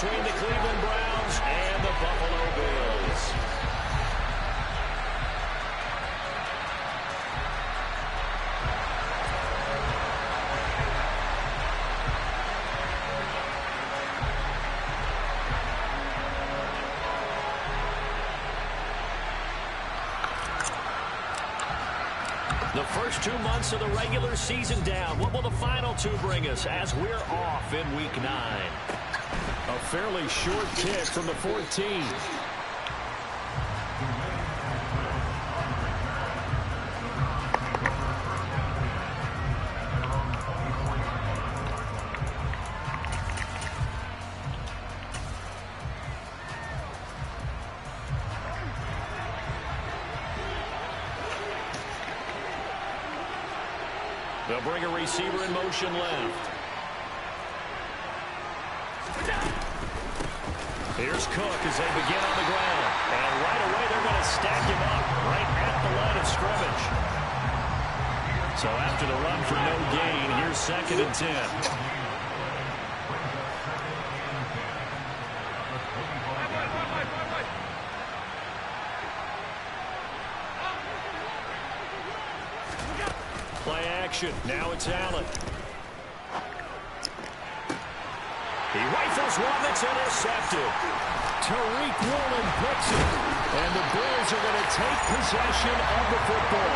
between the Cleveland Browns and the Buffalo Bills. The first 2 months of the regular season down. What will the final two bring us as we're off in Week 9? A fairly short kick from the 14. They'll bring a receiver in motion left. Here's Cook as they begin on the ground. And right away they're going to stack him up right at the line of scrimmage. So after the run for no gain, here's 2nd and 10. Play action. Now it's Allen. He rifles one that's intercepted. Tariq Woolen picks it. And the Bills are going to take possession of the football.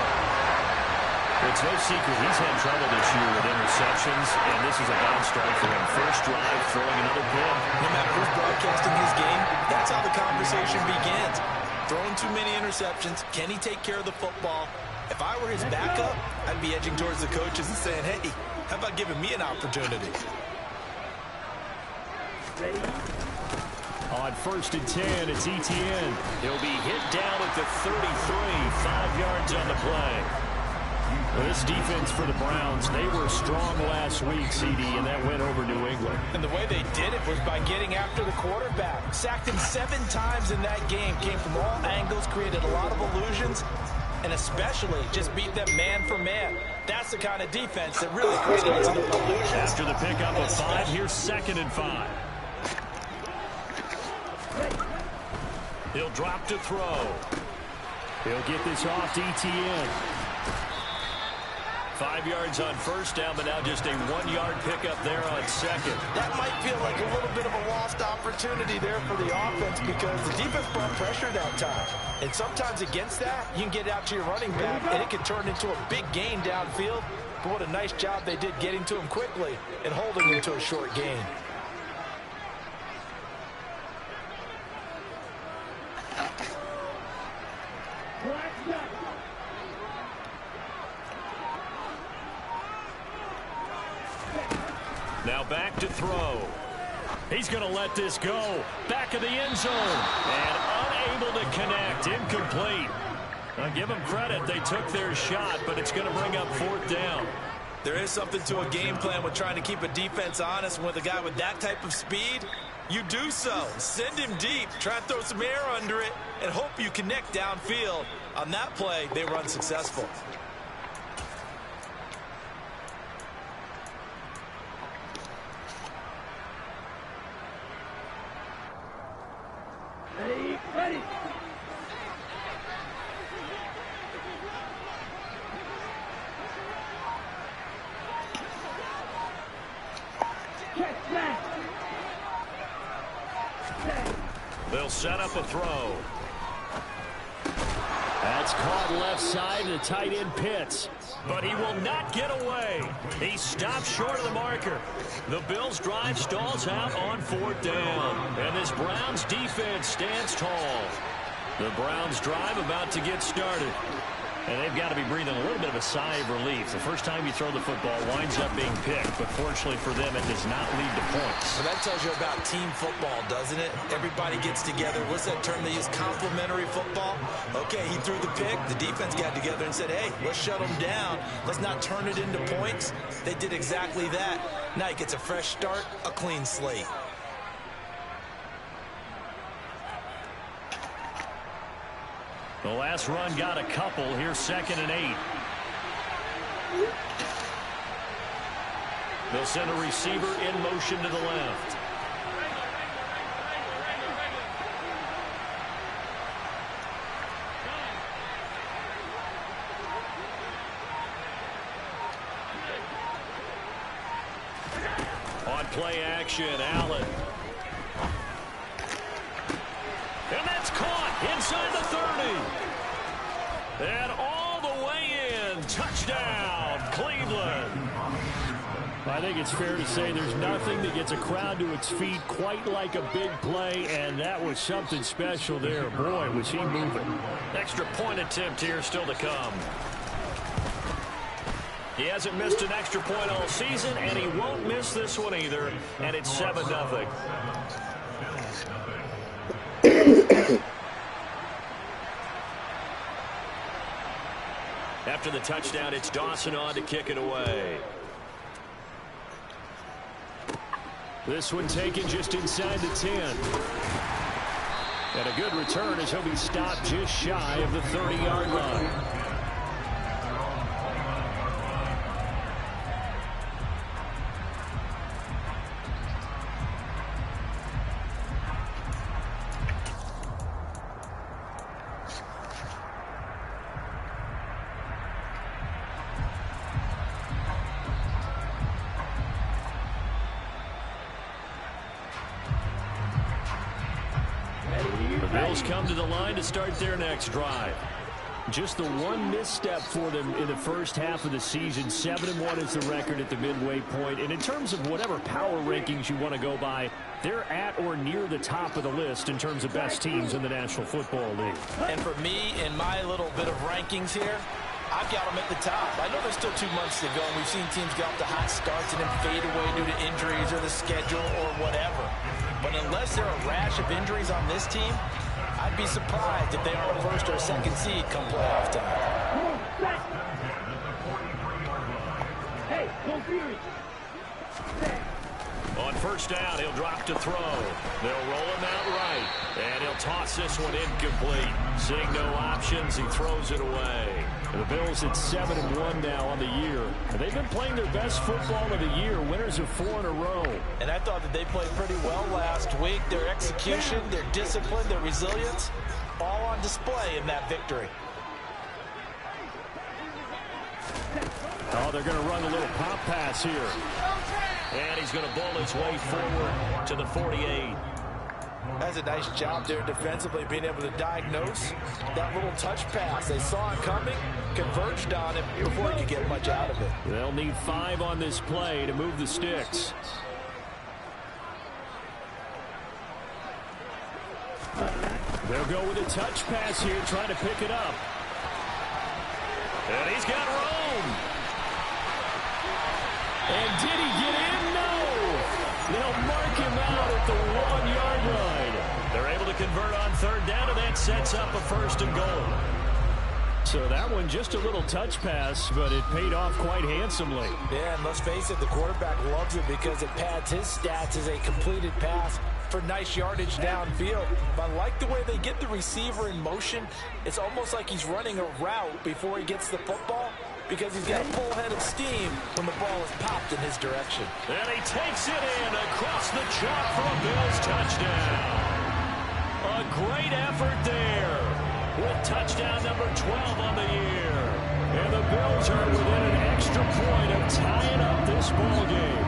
It's no secret he's had trouble this year with interceptions, and this is a bad start for him. First drive, throwing another pick. No matter who's broadcasting his game, that's how the conversation begins. Throwing too many interceptions. Can he take care of the football? If I were his backup, I'd be edging towards the coaches and saying, hey, how about giving me an opportunity? On 1st and 10, it's Etienne. He'll be hit down at the 33, 5 yards on the play. Well, this defense for the Browns, they were strong last week, CD, and that went over New England. And the way they did it was by getting after the quarterback. Sacked him 7 times in that game. Came from all angles, created a lot of illusions, and especially just beat them man for man. That's the kind of defense that really created a lot of illusions. After the pickup of 5, here's 2nd and 5. He'll drop to throw. He'll get this off to Etienne. 5 yards on first down, but now just a 1-yard pickup there on 2nd. That might feel like a little bit of a lost opportunity there for the offense because the defense brought pressure that time. And sometimes against that, you can get out to your running back, and it can turn into a big gain downfield. But what a nice job they did getting to him quickly and holding him to a short gain. Now back to throw. He's going to let this go. Back of the end zone. And unable to connect. Incomplete. I'll give them credit. They took their shot, but it's going to bring up 4th down. There is something to a game plan with trying to keep a defense honest. With a guy with that type of speed, you do so. Send him deep. Try and throw some air under it and hope you connect downfield. On that play, they were unsuccessful. Ready. They'll set up a throw. That's caught left side to tight end Pitts. But he will not get away. He stops short of the marker. The Bills' drive stalls out on 4th down. And this Browns defense stands tall. The Browns' drive about to get started. And they've got to be breathing a little bit of a sigh of relief. The first time you throw the football winds up being picked, but fortunately for them, it does not lead to points. So that tells you about team football, doesn't it? Everybody gets together. What's that term they use? Complementary football? Okay, he threw the pick. The defense got together and said, hey, let's shut them down. Let's not turn it into points. They did exactly that. Now he gets a fresh start, a clean slate. The last run got a couple. Here's 2nd and 8. They'll send a receiver in motion to the left. play action. Allen. And that's caught inside the 30. And all the way in. Touchdown, Cleveland. I think it's fair to say there's nothing that gets a crowd to its feet quite like a big play, and that was something special there. Boy, was he moving. Extra point attempt here still to come. He hasn't missed an extra point all season, and he won't miss this one either, and it's 7-0. After the touchdown, it's Dawson on to kick it away. This one taken just inside the 10. And a good return as he'll be stopped just shy of the 30-yard line. Come to the line to start their next drive. Just the one misstep for them in the first half of the season. 7-1 is the record at the midway point. And in terms of whatever power rankings you want to go by, they're at or near the top of the list in terms of best teams in the National Football League. And for me, in my little bit of rankings here, I've got them at the top. I know there's still 2 months to go, and we've seen teams get off to hot starts and then fade away due to injuries or the schedule or whatever. But unless there are a rash of injuries on this team, I'd be surprised if they are a first or a second seed come playoff time. Hey, go Fury. On first down, he'll drop to throw. They'll roll him out right, and he'll toss this one incomplete. Seeing no options, he throws it away. The Bills at 7-1 now on the year. They've been playing their best football of the year, winners of 4 in a row. And I thought that they played pretty well last week. Their execution, their discipline, their resilience, all on display in that victory. Oh, they're going to run a little pop pass here. And he's going to bowl his way forward to the 48. That's a nice job there defensively, being able to diagnose that little touch pass. They saw it coming, converged on it before he could get much out of it. They'll need 5 on this play to move the sticks. They'll go with a touch pass here, trying to pick it up. And he's got room. And did he get in? No. They'll mark him out at the 1-yard line. They're able to convert on third down, and that sets up a 1st and goal. So that one just a little touch pass, but it paid off quite handsomely. Yeah, and let's face it, the quarterback loves it because it pads his stats as a completed pass for nice yardage downfield. But I like the way they get the receiver in motion. It's almost like he's running a route before he gets the football, because he's got a full head of steam when the ball is popped in his direction. And he takes it in across the chalk for a Bills touchdown. A great effort there with touchdown number 12 on the year. And the Bills are within an extra point of tying up this ball game.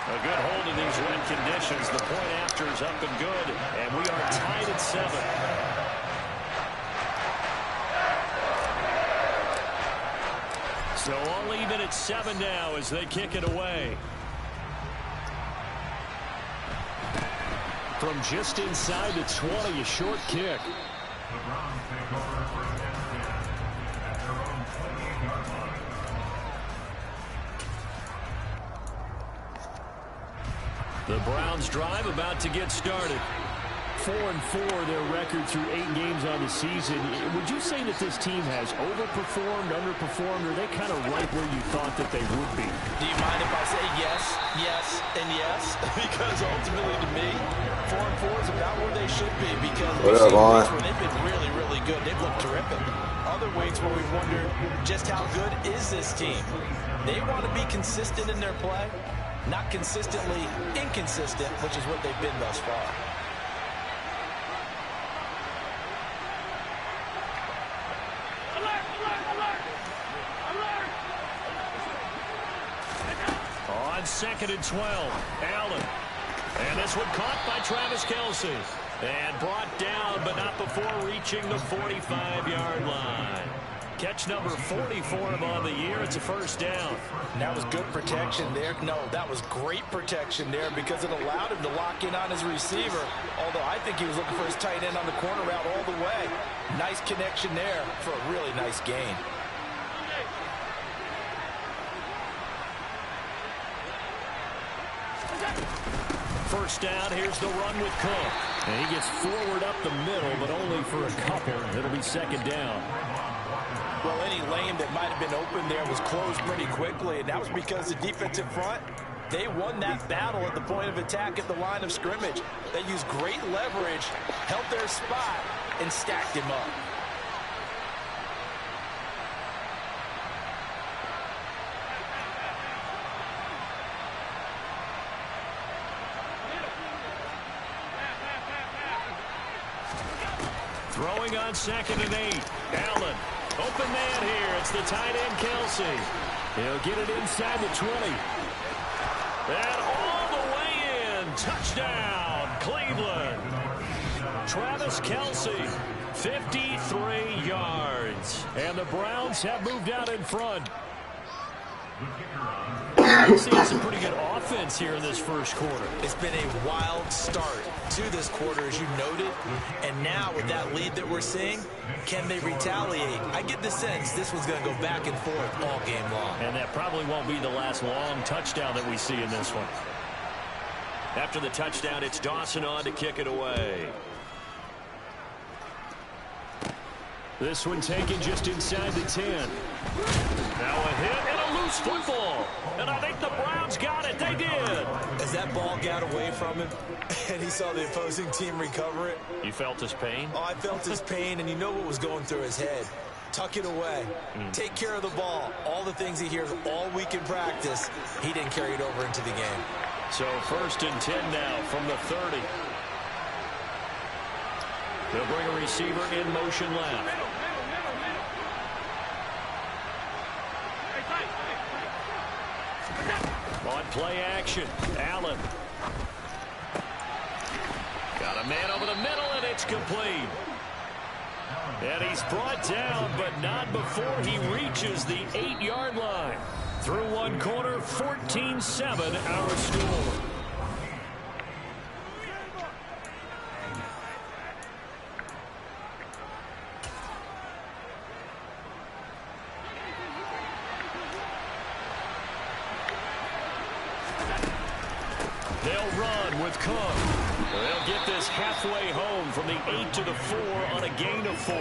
A good hold in these wet conditions. The point after is up and good, and we are tied at 7. So all even at 7 now as they kick it away. From just inside the 20, a short kick. The Browns drive about to get started. 4-4 their record through 8 games on the season. Would you say that this team has overperformed, underperformed, or are they kind of right where you thought that they would be? Do you mind if I say yes, yes, and yes? Because ultimately to me, 4-4 is about where they should be, because we've seen weeks where they've been really, really good. They've looked terrific. Other weeks where we've wondered just how good is this team. They want to be consistent in their play, not consistently inconsistent, which is what they've been thus far. 2nd and 12. Allen. And this one caught by Travis Kelce. And brought down, but not before reaching the 45-yard line. Catch number 44 on the year. It's a first down. And that was good protection there. No, that was great protection there because it allowed him to lock in on his receiver. Although I think he was looking for his tight end on the corner route all the way. Nice connection there for a really nice gain. First down, here's the run with Cook. And he gets forward up the middle, but only for a couple. It'll be second down. Well, any lane that might have been open there was closed pretty quickly, and that was because the defensive front, they won that battle at the point of attack at the line of scrimmage. They used great leverage, held their spot, and stacked him up. Throwing on 2nd and 8. Allen. Open man here. It's the tight end, Kelce. He'll get it inside the 20. And all the way in. Touchdown, Cleveland. Travis Kelce, 53 yards. And the Browns have moved out in front. We're seeing some pretty good offense here in this first quarter. It's been a wild start to this quarter, as you noted. And now with that lead that we're seeing, can they retaliate? I get the sense this one's going to go back and forth all game long. And that probably won't be the last long touchdown that we see in this one. After the touchdown, it's Dawson on to kick it away. This one taken just inside the 10. Now a hit and a loose football. And I think the Browns got it. They did. As that ball got away from him and he saw the opposing team recover it. You felt his pain? Oh, I felt his pain, and you know what was going through his head. Tuck it away. Take care of the ball. All the things he hears all week in practice, he didn't carry it over into the game. So 1st and 10 now from the 30. They'll bring a receiver in motion left. On play action, Allen. Got a man over the middle, and it's complete. And he's brought down, but not before he reaches the 8-yard line. Through one quarter, 14-7 our score. They'll run with Cook. They'll get this halfway home from the 8 to the 4 on a gain of 4.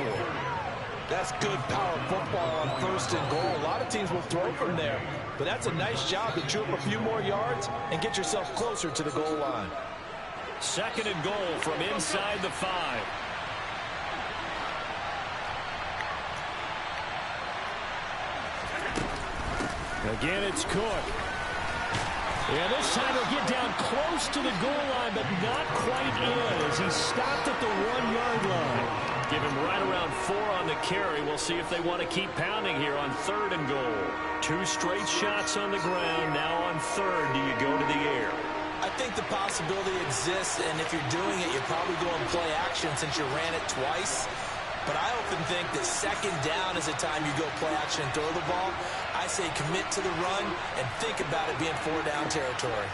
That's good power football on 1st and goal. A lot of teams will throw from there, but that's a nice job to chew up a few more yards and get yourself closer to the goal line. 2nd and goal from inside the 5. Again, it's Cook. And this time he'll get down close to the goal line, but not quite in as he stopped at the 1-yard line. Give him right around 4 on the carry. We'll see if they want to keep pounding here on 3rd and goal. 2 straight shots on the ground. Now on 3rd, do you go to the air? I think the possibility exists, and if you're doing it, you're probably going play action since you ran it twice. But I often think that 2nd down is the time you go play action and throw the ball. I say commit to the run and think about it being 4-down territory.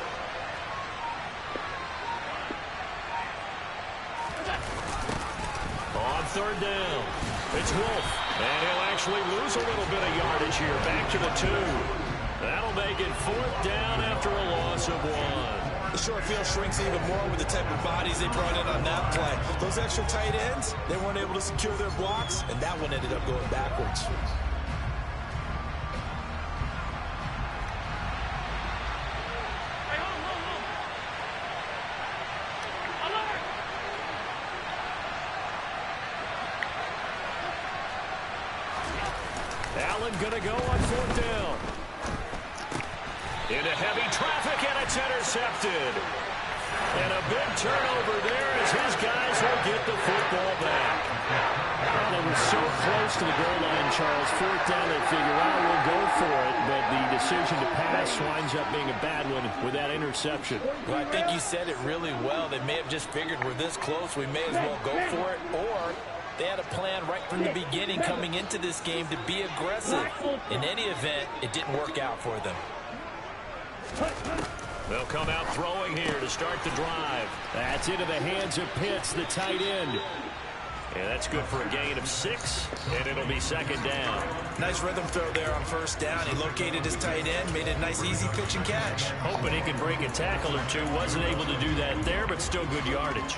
On 3rd down, it's Wolf. And he'll actually lose a little bit of yardage here. Back to the 2. That'll make it 4th down after a loss of 1. The short field shrinks even more with the type of bodies they brought in on that play. Those extra tight ends, they weren't able to secure their blocks, and that one ended up going backwards. Allen going to go on 4th down. Into heavy traffic, and it's intercepted. And a big turnover there as his guys will get the football back. Well, they were so close to the goal line, Charles. 4th down, they figure, we'll go for it. But the decision to pass winds up being a bad one with that interception. Well, I think you said it really well. They may have just figured we're this close, we may as well go for it, or they had a plan right from the beginning coming into this game to be aggressive. In any event, it didn't work out for them. They'll come out throwing here to start the drive. That's into the hands of Pitts, the tight end. Yeah, that's good for a gain of 6, and it'll be second down. Nice rhythm throw there on first down. He located his tight end, made it a nice, easy pitch and catch. Hoping he could break a tackle or two. Wasn't able to do that there, but still good yardage.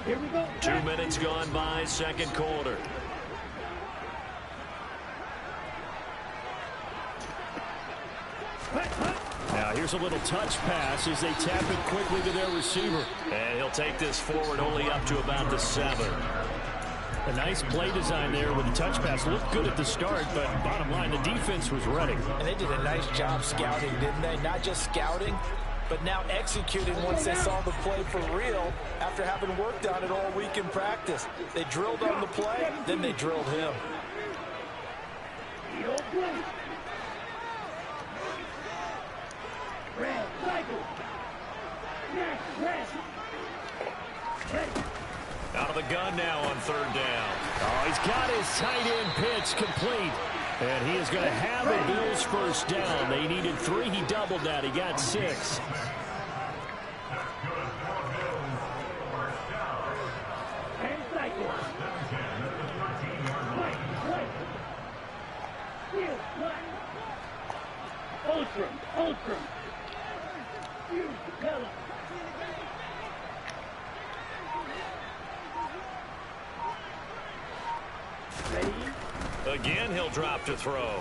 Here we go. 2 minutes gone by, second quarter. Now here's a little touch pass as they tap it quickly to their receiver. And he'll take this forward only up to about the 7. A nice play design there with the touch pass. Looked good at the start, but bottom line, the defense was ready. And they did a nice job scouting, didn't they? Not just scouting, but now executing once they saw the play for real after having worked on it all week in practice. They drilled on the play, then they drilled him. Red, cycle. Red. Out of the gun now on third down. Oh, he's got his tight end pitch complete. And he is going to have the Bills first down. They needed 3. He doubled that. He got 6. And cycle. Ultra. Again, he'll drop to throw.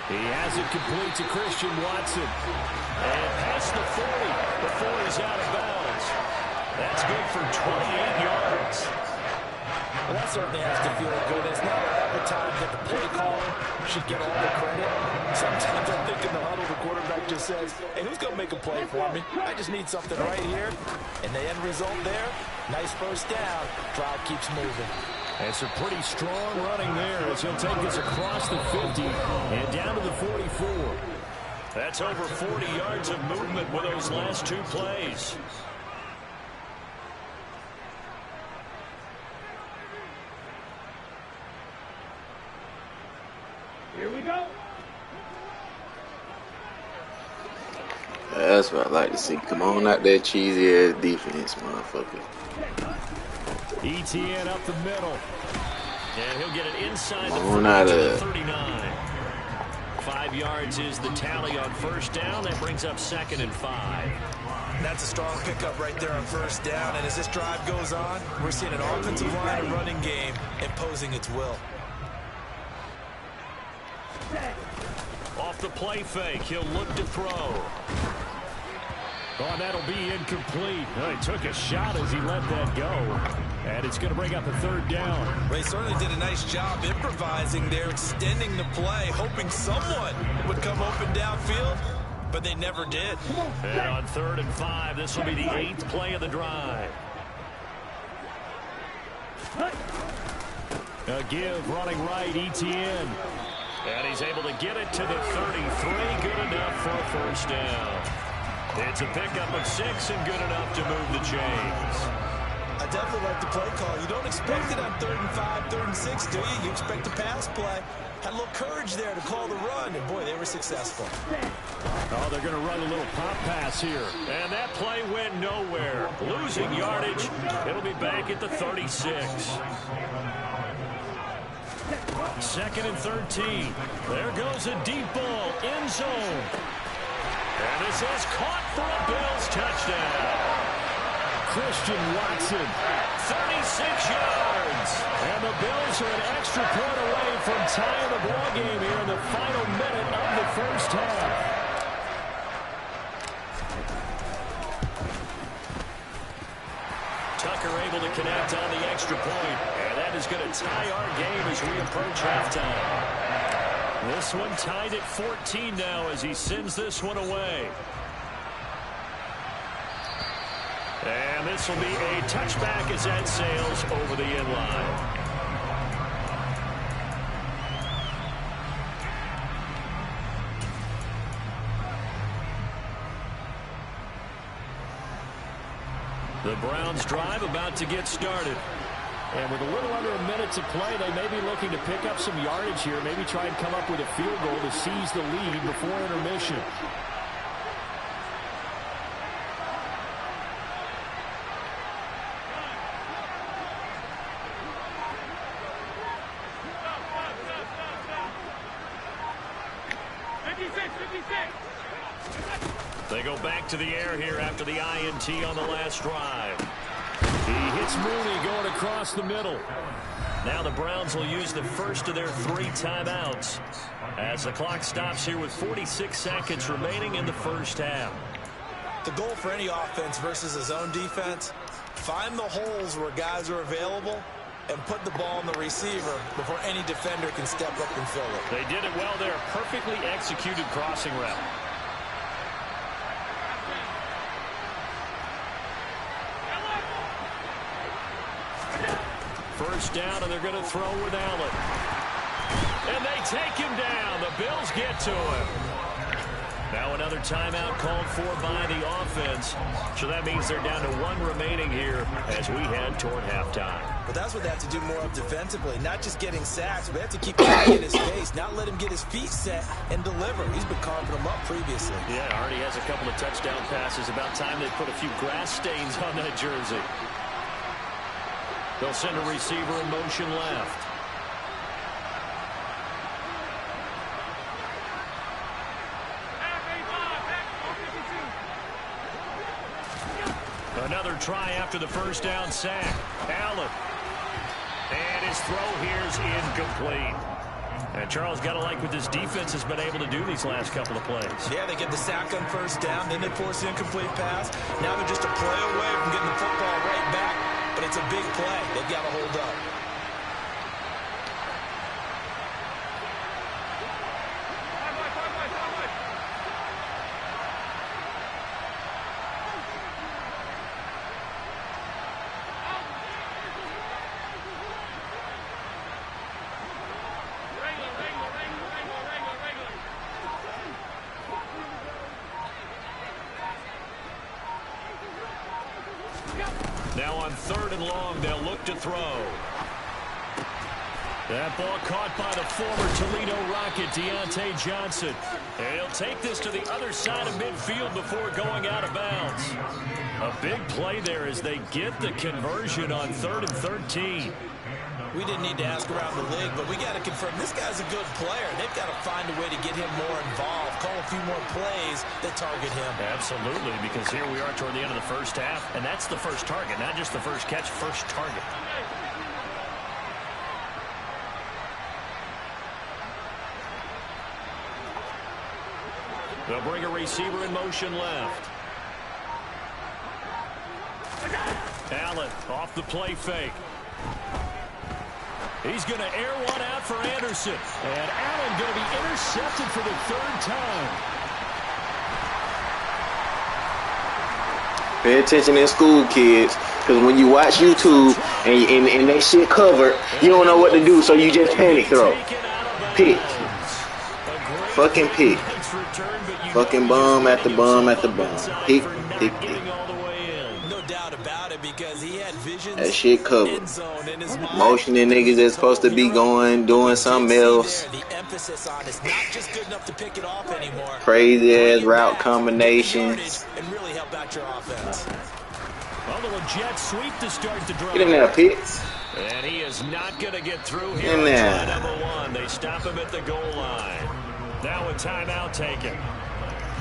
He has it complete to Christian Watson. And past the 40 before he's out of bounds. That's good for 28 yards. Well, that certainly has to feel good. It's not every time that the play caller should get all the credit. Sometimes I think in the huddle, the quarterback just says, hey, who's going to make a play for me? I just need something right here. And the end result there, nice first down. Drive keeps moving. And some pretty strong running there as he'll take this across the 50 and down to the 44. That's over 40 yards of movement with those last 2 plays. Here we go. That's what I like to see. Come on out there, cheesy ass defense, motherfucker. ETN up the middle. And he'll get it inside the 39. 5 yards is the tally on first down. That brings up 2nd and 5. That's a strong pickup right there on first down. And as this drive goes on, we're seeing an offensive line and running game imposing its will. Off the play fake, he'll look to throw. Oh, that'll be incomplete. Oh, he took a shot as he let that go. And it's going to bring up a 3rd down. Well, he certainly did a nice job improvising there, extending the play, hoping someone would come open downfield, but they never did. And on 3rd and 5, this will be the 8th play of the drive. A give running right, ETN. And he's able to get it to the 33. Good enough for a first down. It's a pickup of 6 and good enough to move the chains. I definitely like the play call. You don't expect it on 3rd and 5, 3rd and 6, do you? You expect a pass play. Had a little courage there to call the run, and boy, they were successful. Oh, they're going to run a little pop pass here. And that play went nowhere. Losing yardage. It'll be back at the 36. 2nd and 13. There goes a deep ball. End zone. And this is caught for a Bills touchdown. Christian Watson. 36 yards. And the Bills are an extra point away from tying the ball game here in the final minute of the first half. Tucker able to connect on the extra point. And that is going to tie our game as we approach halftime. This one tied at 14 now as he sends this one away. And this will be a touchback as that sails over the end line. The Browns drive about to get started. And with a little under a minute to play, they may be looking to pick up some yardage here, maybe try and come up with a field goal to seize the lead before intermission. They go back to the air here after the INT on the last drive. He hits Mooney going across the middle. Now the Browns will use the first of their 3 timeouts as the clock stops here with 46 seconds remaining in the first half. The goal for any offense versus a zone defense, find the holes where guys are available and put the ball on the receiver before any defender can step up and fill it. They did it well there. Perfectly executed crossing route. First down, and they're going to throw with Allen. And they take him down. The Bills get to him. Now another timeout called for by the offense. So that means they're down to 1 remaining here as we head toward halftime. But that's what they have to do more of defensively. Not just getting sacks, but they have to keep him in his face, not let him get his feet set and deliver. He's been carving them up previously. Yeah, already has a couple of touchdown passes. About time they put a few grass stains on that jersey. They'll send a receiver in motion left. Another try after the first down sack. Allen. And his throw here's incomplete. And Charles, got to like what this defense has been able to do these last couple of plays. Yeah, they get the sack on first down, then they force the incomplete pass. Now they're just a play away from getting the football right back. But it's a big play. They've got to hold up. Now on 3rd and long, they'll look to throw. That ball caught by the former Toledo Rocket, Deontay Johnson. And he'll take this to the other side of midfield before going out of bounds. A big play there as they get the conversion on 3rd and 13. We didn't need to ask around the league, but we got to confirm this guy's a good player. They've got to find a way to get him more involved, call a few more plays that target him. Absolutely, because here we are toward the end of the first half, and that's the first target, not just the first catch, first target. They'll bring a receiver in motion left. Allen off the play fake. He's going to air one out for Anderson. And Allen going to be intercepted for the 3rd time. Pay attention in school, kids, because when you watch YouTube and they shit covered, you don't know what to do, so you just panic throw. Pick. Fucking pick. Fucking bum at the bum at the bum. Pick, pick, pick. No doubt about it, because he had visions. That shit covered. Motioning niggas that's supposed to be going, doing something else. The emphasis on it's not just good enough to pick it off anymore. Crazy ass route combinations. And really help out your offense. Well, a jet sweep to start the drive. Get in there, Pitts. And he is not going to get through here. In there. Number 1. They stop him at the goal line. Now a timeout taken.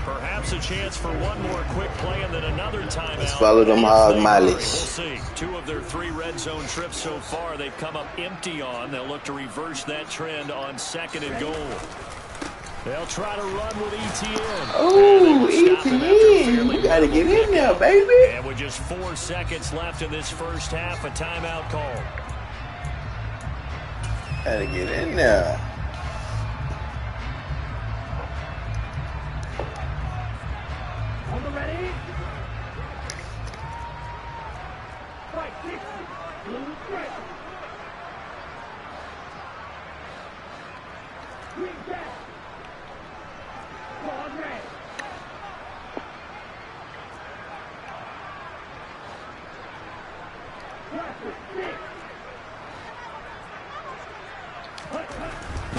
Perhaps a chance for one more quick play and then another timeout. Let's follow them hog mileage. We'll see. 2 of their 3 red zone trips so far they've come up empty on. They'll look to reverse that trend on 2nd and goal. They'll try to run with ETN. Oh, ETN. You got to get in there, baby. And with just 4 seconds left in this first half, a timeout call. Got to get in there. On the ready? Fight, 6, blue, red. Green, down. On red.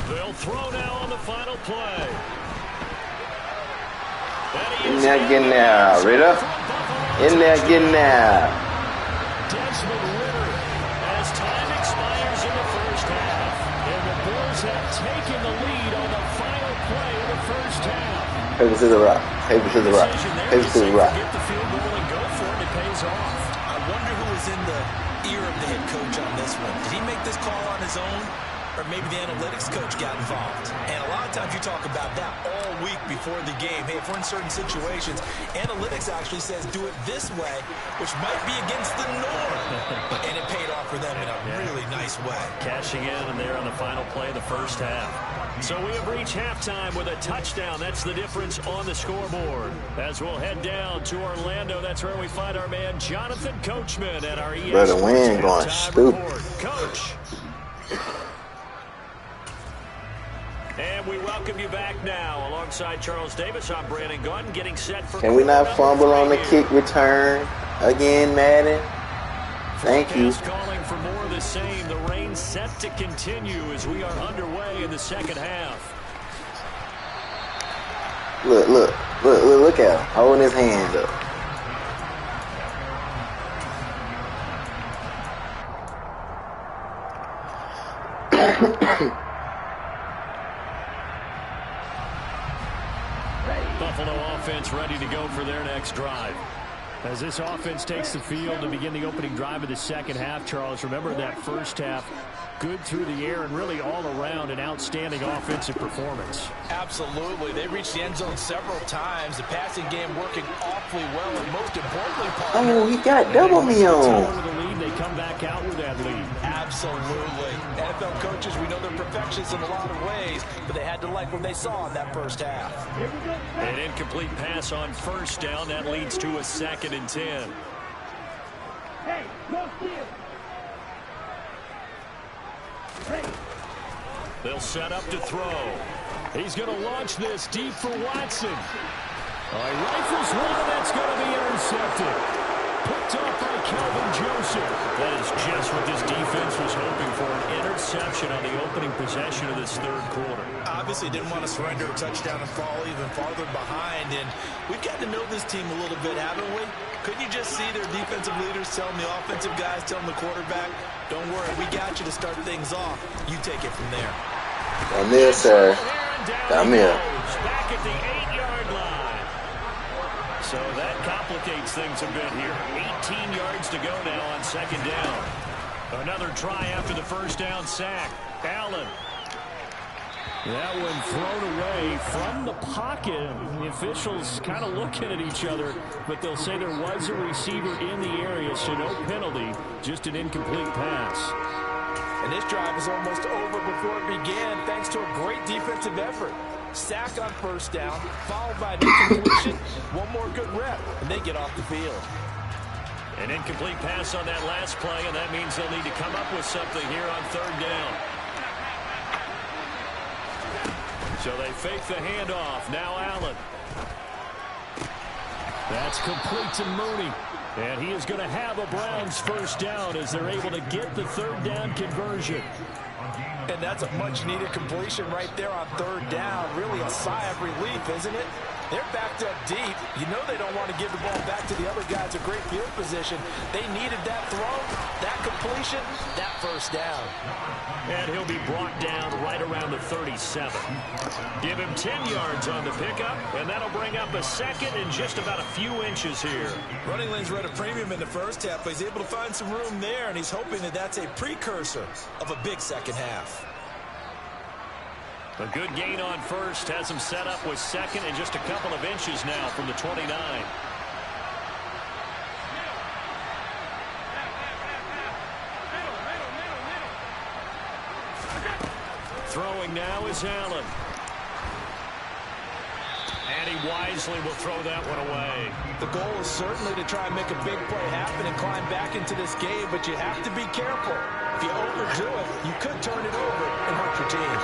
They'll throw now on the final play. In there, getting there, Ritter. In there, getting there. Desmond Ritter, as time expires in the first half, and the Bills have taken the lead on the final play of the first half. Paper to the rock. Paper to the rock. Paper to the rock. Get the field goal and go for it. It pays off. I wonder who was in the ear of the head coach on this one. Did he make this call on his own? Or maybe the analytics coach got involved. And a lot of times you talk about that all week before the game. Hey, if we're in certain situations, analytics actually says do it this way, which might be against the norm. And it paid off for them in a really nice way. Cashing in and there on the final play of the first half. So we have reached halftime with a touchdown. That's the difference on the scoreboard. As we'll head down to Orlando, that's where we find our man Jonathan Coachman at our EA Brother Wayne going stupid. Coach. And we welcome you back now. Alongside Charles Davis, I'm Brandon Gunn, getting set for... Can we not fumble on the kick return again, Madden? Thank you. Calling for more of the same. The rain set to continue as we are underway in the second half. Look at him holding his hand up. Buffalo offense ready to go for their next drive. As this offense takes the field to begin the opening drive of the second half, Charles, remember that first half, good through the air and really all around an outstanding offensive performance. Absolutely. They reached the end zone several times. The passing game working awfully well, and most importantly, oh, he got double me on. With the lead, they come back out with that lead. Absolutely. NFL coaches, we know they're perfectionists in a lot of ways, but they had to like what they saw in that first half. An incomplete pass on first down. That leads to a 2nd and 10. Hey, go steal. They'll set up to throw. He's going to launch this deep for Watson. He rifles one that's going to be intercepted. Picked off by Calvin Joseph. That is just what this defense was hoping for, an interception on the opening possession of this third quarter. Obviously didn't want to surrender a touchdown and fall even farther behind, and we've got to know this team a little bit, haven't we? Couldn't you just see their defensive leaders telling the offensive guys, telling the quarterback, don't worry, we got you to start things off. You take it from there. Come here, sir. Come here. Back at the 8-yard line. So that complicates things a bit here. 18 yards to go now on 2nd down. Another try after the first down sack. Allen. That one thrown away from the pocket. The officials kind of looking at each other, but they'll say there was a receiver in the area, so no penalty, just an incomplete pass. And this drive is almost over before it began, thanks to a great defensive effort. Sack on first down, followed by an incompletion. One more good rep, and they get off the field. An incomplete pass on that last play, and that means they'll need to come up with something here on 3rd down. So they fake the handoff. Now Allen. That's complete to Mooney. And he is going to have a Browns first down as they're able to get the 3rd down conversion. And that's a much-needed completion right there on 3rd down. Really a sigh of relief, isn't it? They're backed up deep. You know they don't want to give the ball back to the other guys. A great field position. They needed that throw, that completion, that first down. And he'll be brought down right around the 37. Give him 10 yards on the pickup, and that'll bring up a 2nd and just about a few inches here. Running lanes were at a premium in the first half, but he's able to find some room there, and he's hoping that that's a precursor of a big second half. A good gain on first has him set up with 2nd and just a couple of inches now from the 29. Throwing now is Allen. And he wisely will throw that one away. The goal is certainly to try and make a big play happen and climb back into this game, but you have to be careful. If you overdo it, you could turn it over and hurt your team.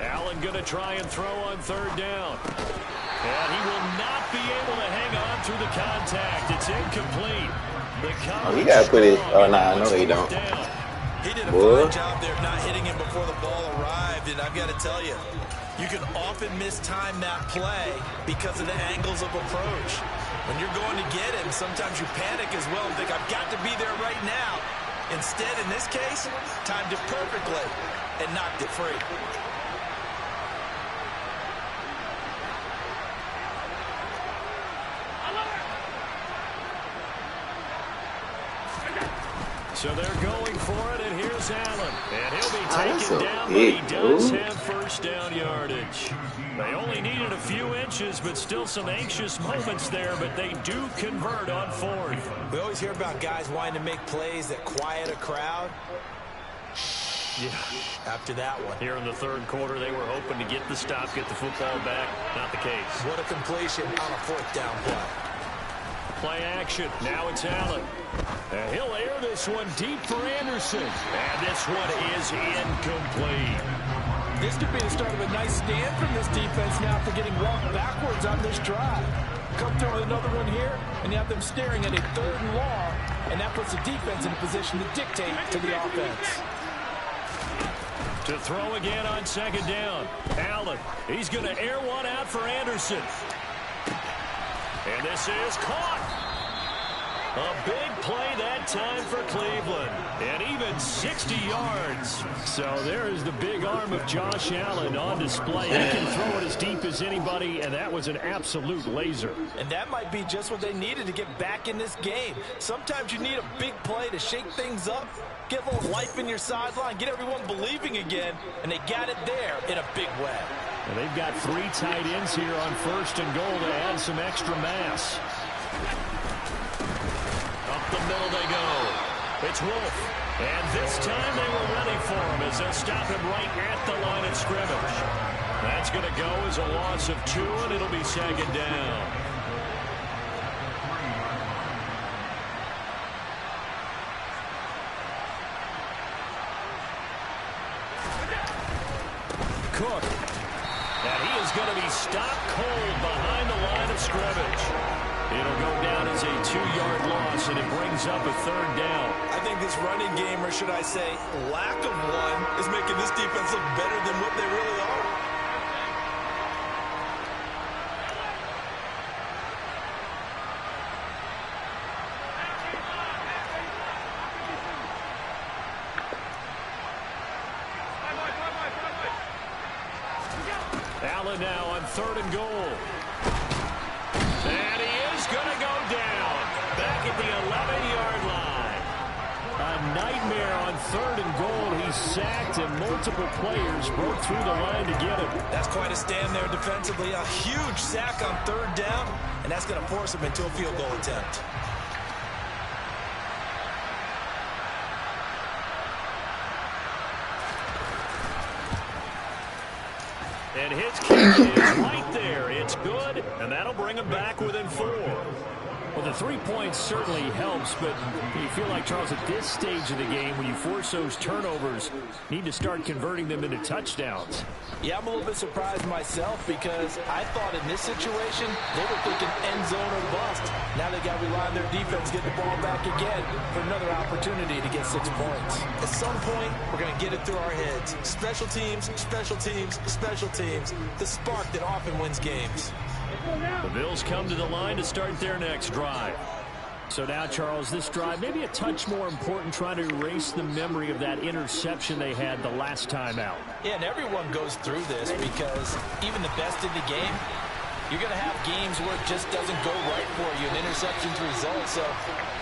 Allen going to try and throw on third down. And he will not be able to hang on through the contact. It's incomplete. Oh, he got to put it. Oh, nah, no, they don't. He did a fine job there not hitting him before the ball arrived. And I've got to tell you, you can often mistime that play because of the angles of approach. When you're going to get him, sometimes you panic as well and think, I've got to be there right now. Instead, in this case, timed it perfectly and knocked it free. So they're going for it, and here's Allen. And he'll be taken down, but he does have first down yardage. They only needed a few inches, but still some anxious moments there, but they do convert on fourth. We always hear about guys wanting to make plays that quiet a crowd. Yeah. After that one. Here in the third quarter, they were hoping to get the stop, get the football back. Not the case. What a completion on a fourth down play. Play action. Now it's Allen. And he'll air this one deep for Anderson. And this one is incomplete. This could be the start of a nice stand from this defense now for getting walked backwards on this drive. Come through with another one here, and you have them staring at a third and long, and that puts the defense in a position to dictate to the offense. To throw again on second down. Allen, he's going to air one out for Anderson. And this is caught. A big play that time for Cleveland. And even 60 yards. So there is the big arm of Josh Allen on display. He can throw it as deep as anybody, and that was an absolute laser. And that might be just what they needed to get back in this game. Sometimes you need a big play to shake things up, get a little life in your sideline, get everyone believing again, and they got it there in a big way. And they've got three tight ends here on first and goal to add some extra mass. Up the middle they go. It's Wolf. And this time they were ready for him as they'll stop him right at the line of scrimmage. That's going to go as a loss of 2, and it'll be second down. Cook. And he is going to be stopped cold behind the line of scrimmage. It'll go down as a 2-yard loss, and it brings up a third down. I think this running game, or should I say lack of one, is making this defense look better than what they really are. Allen now on third and goal. And he is going to go down back at the 11-yard line. A nightmare on third and goal. He's sacked, and multiple players broke through the line to get him. That's quite a stand there defensively. A huge sack on third down, and that's going to force him into a field goal attempt. And his kick is right there. It's good, and that'll bring him back within 4. Well, the 3 points certainly helps, but you feel like, Charles, at this stage of the game, when you force those turnovers, need to start converting them into touchdowns. Yeah, I'm a little bit surprised myself because I thought in this situation they were thinking end zone or bust. Now they got to rely on their defense, get the ball back again for another opportunity to get 6 points. At some point, we're going to get it through our heads. Special teams, special teams, special teams. The spark that often wins games. The Bills come to the line to start their next drive. So now, Charles, this drive maybe a touch more important, trying to erase the memory of that interception they had the last time out. Yeah, and everyone goes through this because even the best in the game, you're going to have games where it just doesn't go right for you, and interceptions result. So,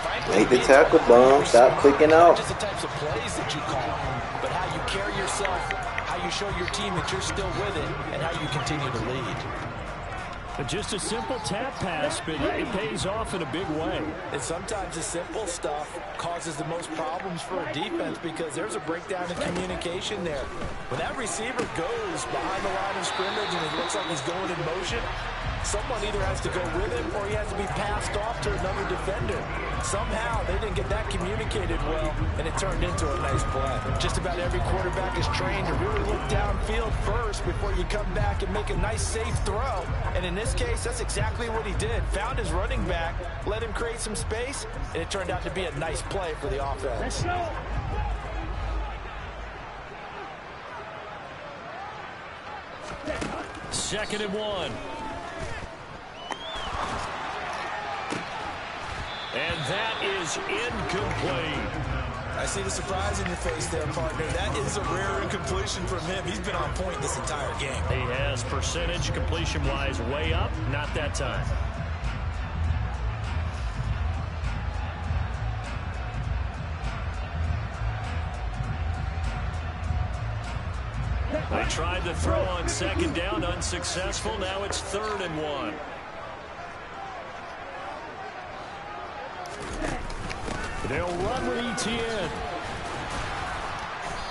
frankly, make the tackle, bomb. Stop clicking out. Just the types of plays that you call, but how you carry yourself, how you show your team that you're still with it, and how you continue to lead. Just a simple tap pass, but it pays off in a big way. And sometimes the simple stuff causes the most problems for a defense because there's a breakdown in communication there. When that receiver goes behind the line of scrimmage and it looks like he's going in motion, Someone either has to go with him or he has to be passed off to another defender. Somehow they didn't get that communicated well, and it turned into a nice play. Just about every quarterback is trained to really look downfield first before you come back and make a nice, safe throw. And in this case, that's exactly what he did. Found his running back, let him create some space, and it turned out to be a nice play for the offense. Let's go. Second and 1. And that is incomplete. I see the surprise in your face there, partner. That is a rare incompletion from him. He's been on point this entire game. He has percentage completion-wise way up, not that time. They tried to throw on second down, unsuccessful. Now it's 3rd and 1. They'll run with Etienne.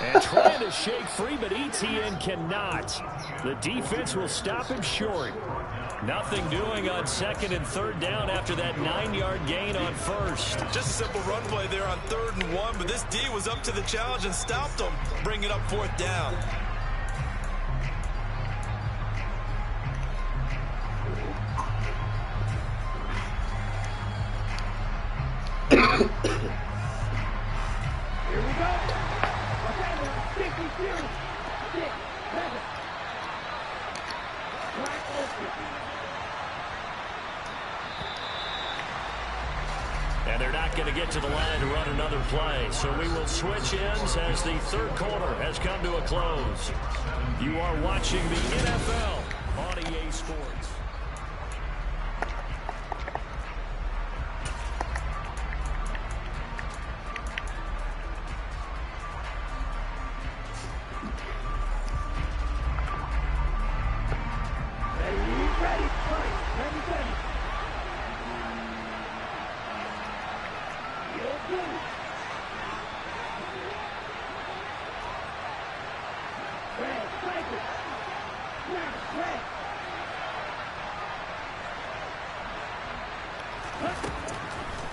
And trying to shake free, but Etienne cannot. The defense will stop him short. Nothing doing on 2nd and 3rd down after that 9-yard gain on 1st. Just a simple run play there on 3rd and 1, but this D was up to the challenge and stopped him, bringing up 4th down. Here we go. Whatever. 52. 6. 7. Black open. And they're not going to get to the line to run another play. So we will switch ends as the 3rd quarter has come to a close. You are watching the NFL on EA Sports.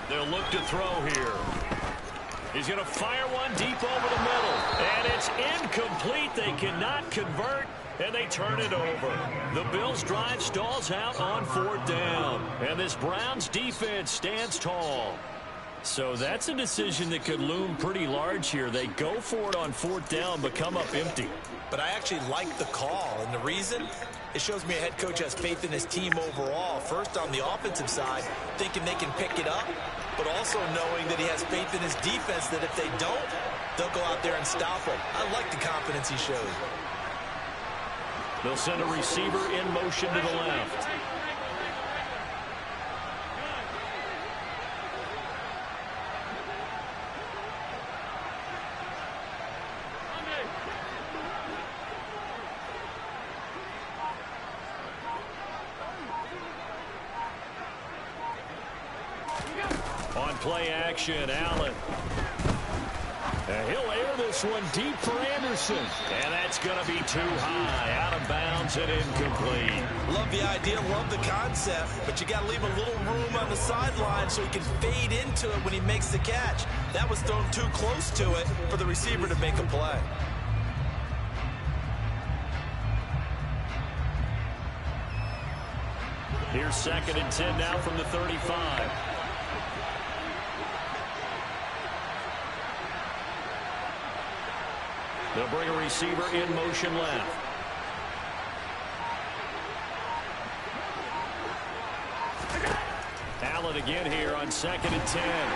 They'll look to throw here. He's going to fire one deep over the middle. And it's incomplete. They cannot convert, and they turn it over. The Bills' drive stalls out on 4th down. And this Browns defense stands tall. So that's a decision that could loom pretty large here. They go for it on 4th down, but come up empty. But I actually like the call, and the reason? It shows me a head coach has faith in his team overall. First, on the offensive side, thinking they can pick it up, but also knowing that he has faith in his defense that if they don't, they'll go out there and stop him. I like the confidence he showed. They'll send a receiver in motion to the left. On play action, Allen. And he'll air this one deep for Anderson. And that's going to be too high. Out of bounds and incomplete. Love the idea, love the concept, but you got to leave a little room on the sideline so he can fade into it when he makes the catch. That was thrown too close to it for the receiver to make a play. Here's 2nd and 10 now from the 35. They'll bring a receiver in motion left. Allen again here on 2nd and 10.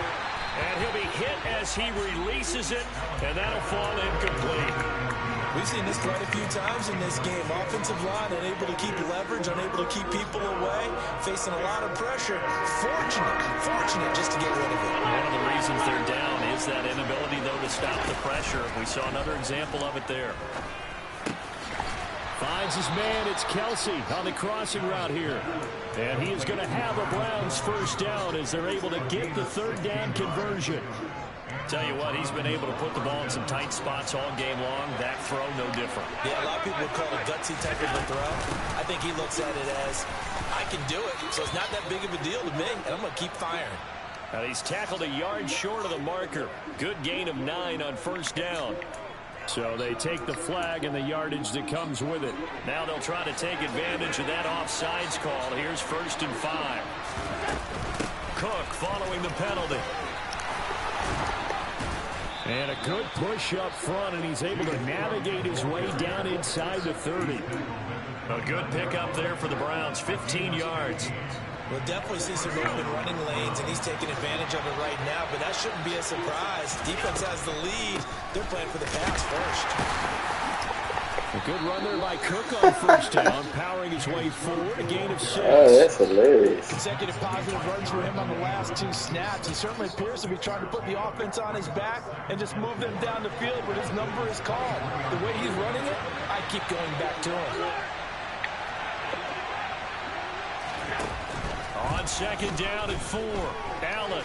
And he'll be hit as he releases it, and that'll fall incomplete. We've seen this quite a few times in this game. Offensive line unable to keep leverage, unable to keep people away, facing a lot of pressure. Fortunate just to get rid of it. One of the reasons they're down is that inability, though, to stop the pressure. We saw another example of it there. Finds his man. It's Kelsey on the crossing route here. And he is going to have a Browns first down as they're able to get the 3rd down conversion. Tell you what, he's been able to put the ball in some tight spots all game long. That throw, no different. Yeah, a lot of people would call it a gutsy type of a throw. I think he looks at it as, I can do it, so it's not that big of a deal to me, and I'm going to keep firing. And he's tackled a yard short of the marker. Good gain of 9 on first down. So they take the flag and the yardage that comes with it. Now they'll try to take advantage of that offsides call. Here's 1st and 5. Cook following the penalty. And a good push up front, and he's able to navigate his way down inside the 30. A good pickup there for the Browns, 15 yards. We'll definitely see some open running lanes, and he's taking advantage of it right now, but that shouldn't be a surprise. Defense has the lead. They're playing for the pass first. A good run there by Cook on first down, powering his way forward, a gain of 6. Oh, that's hilarious. Consecutive positive runs for him on the last 2 snaps. He certainly appears to be trying to put the offense on his back and just move them down the field when his number is called. The way he's running it, I keep going back to him. On 2nd down and 4, Allen.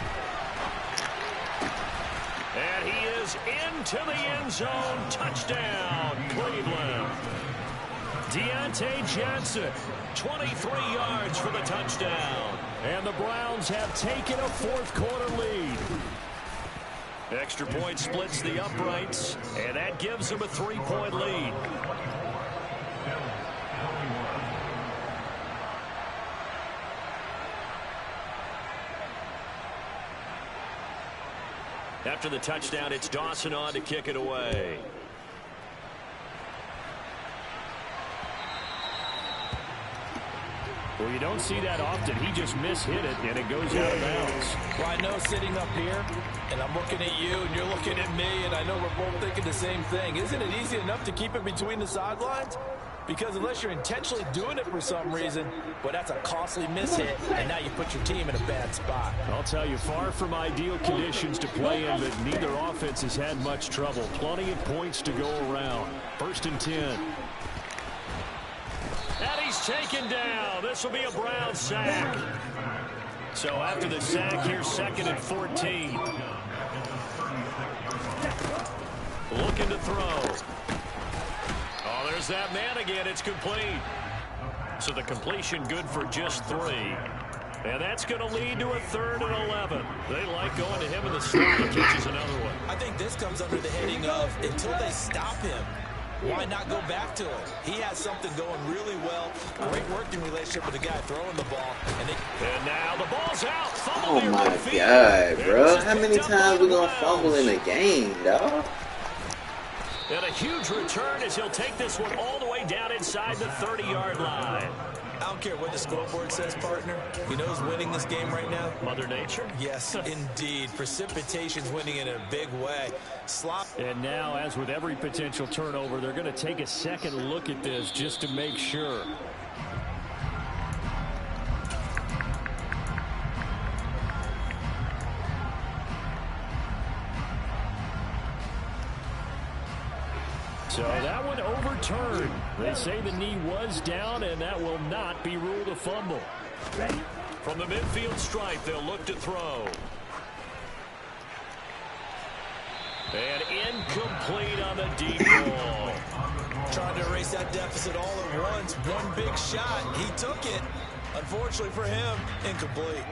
And he is into the end zone. Touchdown, Cleveland. Deontay Johnson, 23 yards for the touchdown. And the Browns have taken a 4th quarter lead. Extra point splits the uprights, and that gives them a 3-point lead. After the touchdown, it's Dawson on to kick it away. Well, you don't see that often. He just mishit it, and it goes out of bounds. Well, I know sitting up here, and I'm looking at you, and you're looking at me, and I know we're both thinking the same thing. Isn't it easy enough to keep it between the sidelines? Because unless you're intentionally doing it for some reason, well, that's a costly mishit, and now you put your team in a bad spot. I'll tell you, far from ideal conditions to play in, but neither offense has had much trouble. Plenty of points to go around. 1st and 10. And he's taken down. This will be a Brown sack. So after the sack, here's 2nd and 14. Looking to throw. Oh, there's that man again. It's complete. So the completion good for just 3. And that's going to lead to a 3rd and 11. They like going to him in the slot. He catches another one. I think this comes under the heading of until they stop him, why not go back to him? He has something going really well. Great working relationship with the guy throwing the ball. And now the ball's out. Oh my God, bro. How many times we going to fumble in a game, dog? And a huge return as he'll take this one all the way down inside the 30-yard line. I don't care what the scoreboard says, partner. You know who's winning this game right now? Mother Nature? Yes, indeed. Precipitation's winning in a big way. And now, as with every potential turnover, they're going to take a second look at this just to make sure. So that one overturned. They say the knee was down, and that will not be ruled a fumble. Ready? From the midfield stripe, they'll look to throw. And incomplete on the deep ball. Trying to erase that deficit all at once. One big shot. He took it. Unfortunately for him, incomplete.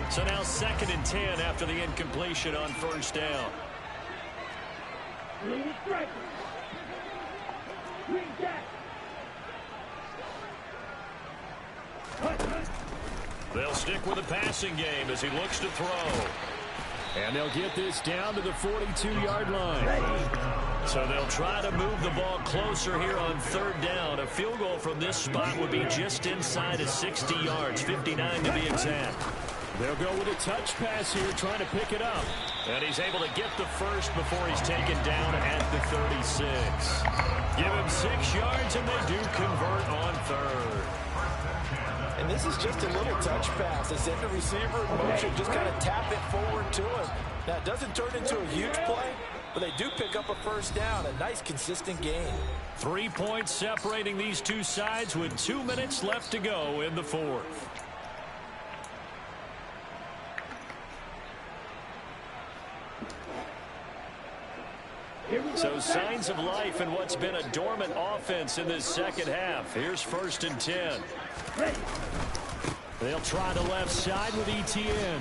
So now 2nd and 10 after the incompletion on first down. They'll stick with the passing game as he looks to throw. And they'll get this down to the 42-yard line. So they'll try to move the ball closer here on 3rd down. A field goal from this spot would be just inside of 60 yards, 59 to be exact. They'll go with a touch pass here, trying to pick it up. And he's able to get the first before he's taken down at the 36. Give him 6 yards, and they do convert on 3rd. And this is just a little touch pass. They send the receiver in motion, just kind of tap it forward to him. Now, it doesn't turn into a huge play, but they do pick up a first down. A nice, consistent gain. 3 points separating these two sides with 2 minutes left to go in the 4th. So signs of life in what's been a dormant offense in this second half. Here's 1st and 10. They'll try the left side with Etienne.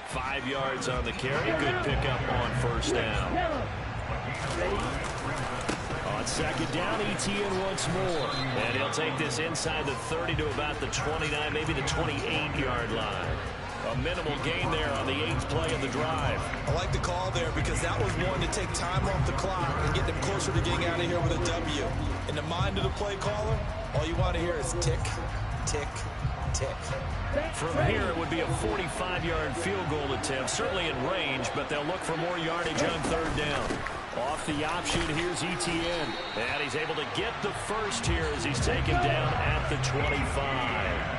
5 yards on the carry. Good pickup on 1st down. On 2nd down, Etienne once more. And he'll take this inside the 30 to about the 29, maybe the 28-yard line. A minimal gain there on the 8th play of the drive. I like the call there because that was one to take time off the clock and get them closer to getting out of here with a W. In the mind of the play caller, all you want to hear is tick, tick, tick. From here, it would be a 45-yard field goal attempt, certainly in range, but they'll look for more yardage on 3rd down. Off the option, here's Etienne. And he's able to get the first here as he's taken down at the 25.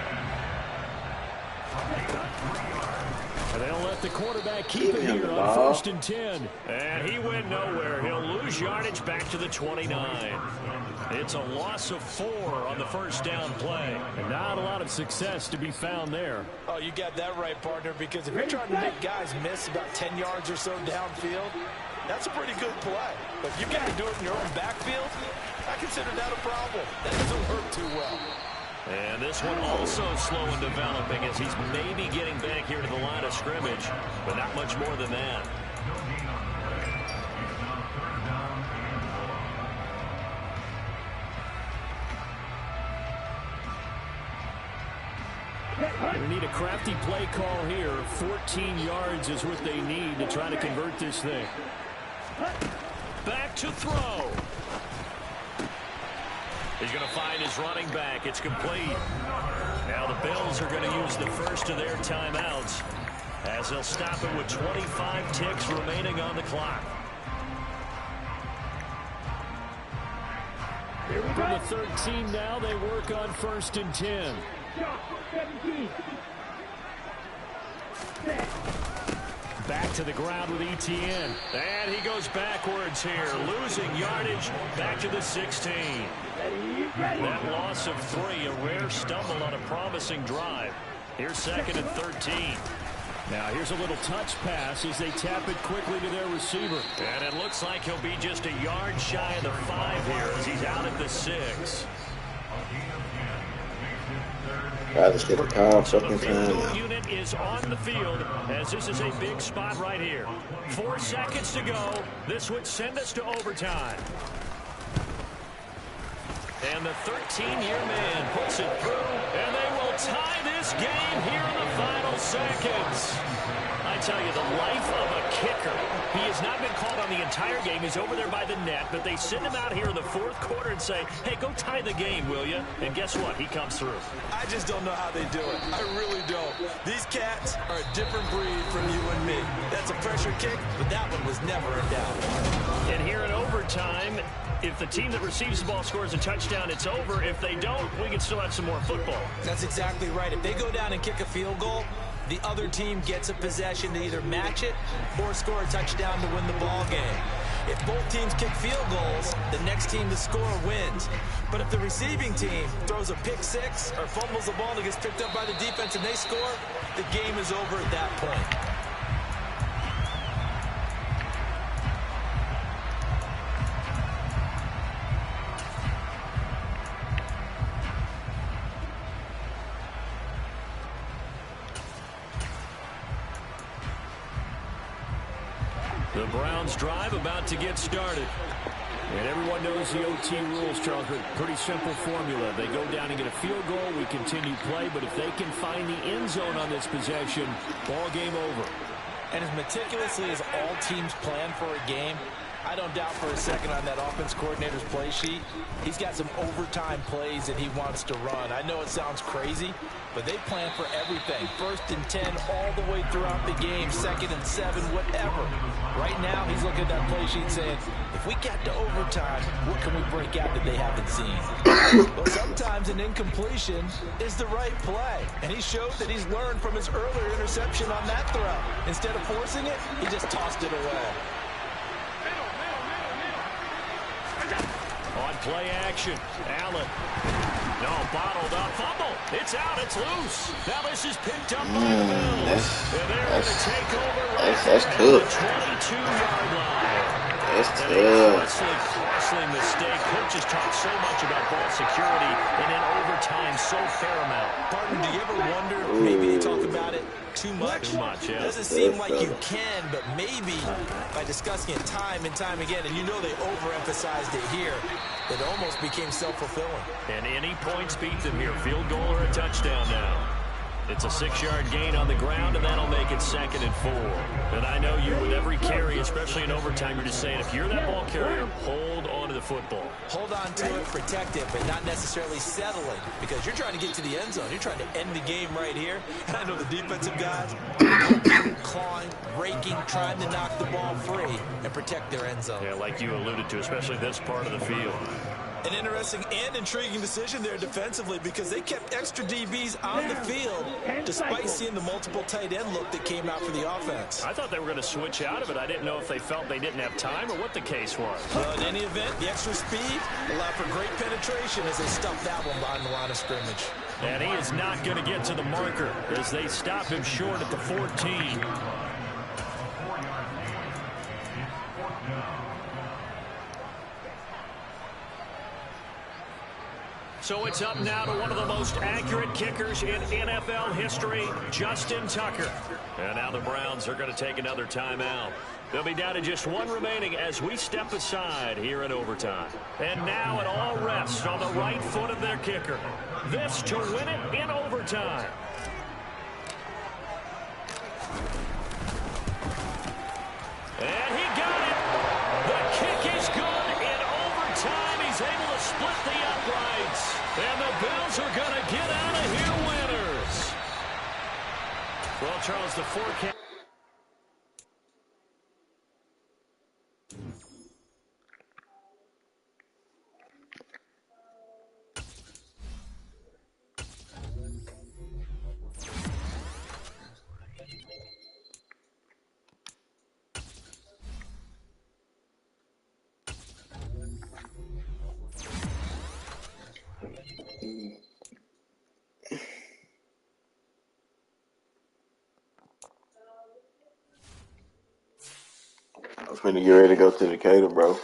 And they'll let the quarterback keep it here on 1st and 10. And he went nowhere. He'll lose yardage back to the 29. It's a loss of 4 on the 1st down play. And not a lot of success to be found there. Oh, you got that right, partner, because if you're trying to make guys miss about 10 yards or so downfield, that's a pretty good play. But if you got to do it in your own backfield, I consider that a problem. That doesn't work too well. And this one also slow in developing as he's maybe getting back here to the line of scrimmage, but not much more than that. They need a crafty play call here. 14 yards is what they need to try to convert this thing. Back to throw. He's going to find his running back. It's complete. Now the Bills are going to use the first of their timeouts as they'll stop it with 25 ticks remaining on the clock. From the 13 now, they work on 1st and 10. Back to the ground with Etienne. And he goes backwards here, losing yardage back to the 16. That loss of 3, a rare stumble on a promising drive. Here's 2nd and 13. Now here's a little touch pass as they tap it quickly to their receiver. And it looks like he'll be just a yard shy of the 5 here as he's out at the 6. So the field goal unit is on the field as this is a big spot right here. 4 seconds to go. This would send us to overtime. And the 13-year man puts it through, and they will tie this game here in the final seconds. I tell you, the life of a kicker. He has not been called on the entire game. He's over there by the net, but they send him out here in the 4th quarter and say, hey, go tie the game, will you? And guess what? He comes through. I just don't know how they do it. I really don't. These cats are a different breed from you and me. That's a pressure kick, but that one was never a down. And here in overtime, if the team that receives the ball scores a touchdown, it's over. If they don't, we can still have some more football. That's exactly right. If they go down and kick a field goal, the other team gets a possession to either match it or score a touchdown to win the ball game. If both teams kick field goals, the next team to score wins. But if the receiving team throws a pick 6 or fumbles the ball that gets picked up by the defense and they score, the game is over at that point. The Browns drive about to get started. And everyone knows the OT rules, Charles. Pretty simple formula. They go down and get a field goal. We continue play. But if they can find the end zone on this possession, ball game over. And as meticulously as all teams plan for a game, I don't doubt for a second on that offense coordinator's play sheet, he's got some overtime plays that he wants to run. I know it sounds crazy, but they plan for everything. 1st and 10 all the way throughout the game, 2nd and 7, whatever. Right now, he's looking at that play sheet saying, if we get to overtime, what can we break out that they haven't seen? But sometimes an incompletion is the right play. And he showed that he's learned from his earlier interception on that throw. Instead of forcing it, he just tossed it away. On play action, Allen. No, bottled up. Fumble. It's out. It's loose. Now this is picked up by the Bills. And they're going to take over right that's at tough. the 22-yard line. That's And a tough. costly mistake. Coaches talk so much about ball security, and in overtime, so paramount. Pardon, do you ever wonder, maybe they talk about it too much? Too much, yeah. Doesn't seem like you can, but maybe by discussing it time and time again, and you know they overemphasized it here, it almost became self-fulfilling. And any points beat them here. Field goal or a touchdown now. It's a 6-yard gain on the ground, and that'll make it 2nd and 4. And I know you, with every carry, especially in overtime, you're just saying, if you're that ball carrier, hold on to the football. Hold on to it, protect it, but not necessarily settling, because you're trying to get to the end zone. You're trying to end the game right here. And I know the defensive guys clawing, raking, trying to knock the ball free and protect their end zone. Yeah, like you alluded to, especially this part of the field. An interesting and intriguing decision there defensively, because they kept extra DBs on the field despite seeing the multiple tight end look that came out for the offense. I thought they were going to switch out of it. I didn't know if they felt they didn't have time or what the case was. Well, in any event, the extra speed allowed for great penetration as they stuffed that one behind the line of scrimmage. And he is not going to get to the marker as they stop him short at the 14. So it's up now to one of the most accurate kickers in NFL history, Justin Tucker. And now the Browns are going to take another timeout. They'll be down to just one remaining as we step aside here in overtime. And now it all rests on the right foot of their kicker. This to win it in overtime. And he got it. The kick is good in overtime. He's able to split the uprights. And the Bills are going to get out of here winners. Well, Charles, the forecast. I'm finna get ready to go to Decatur, bro.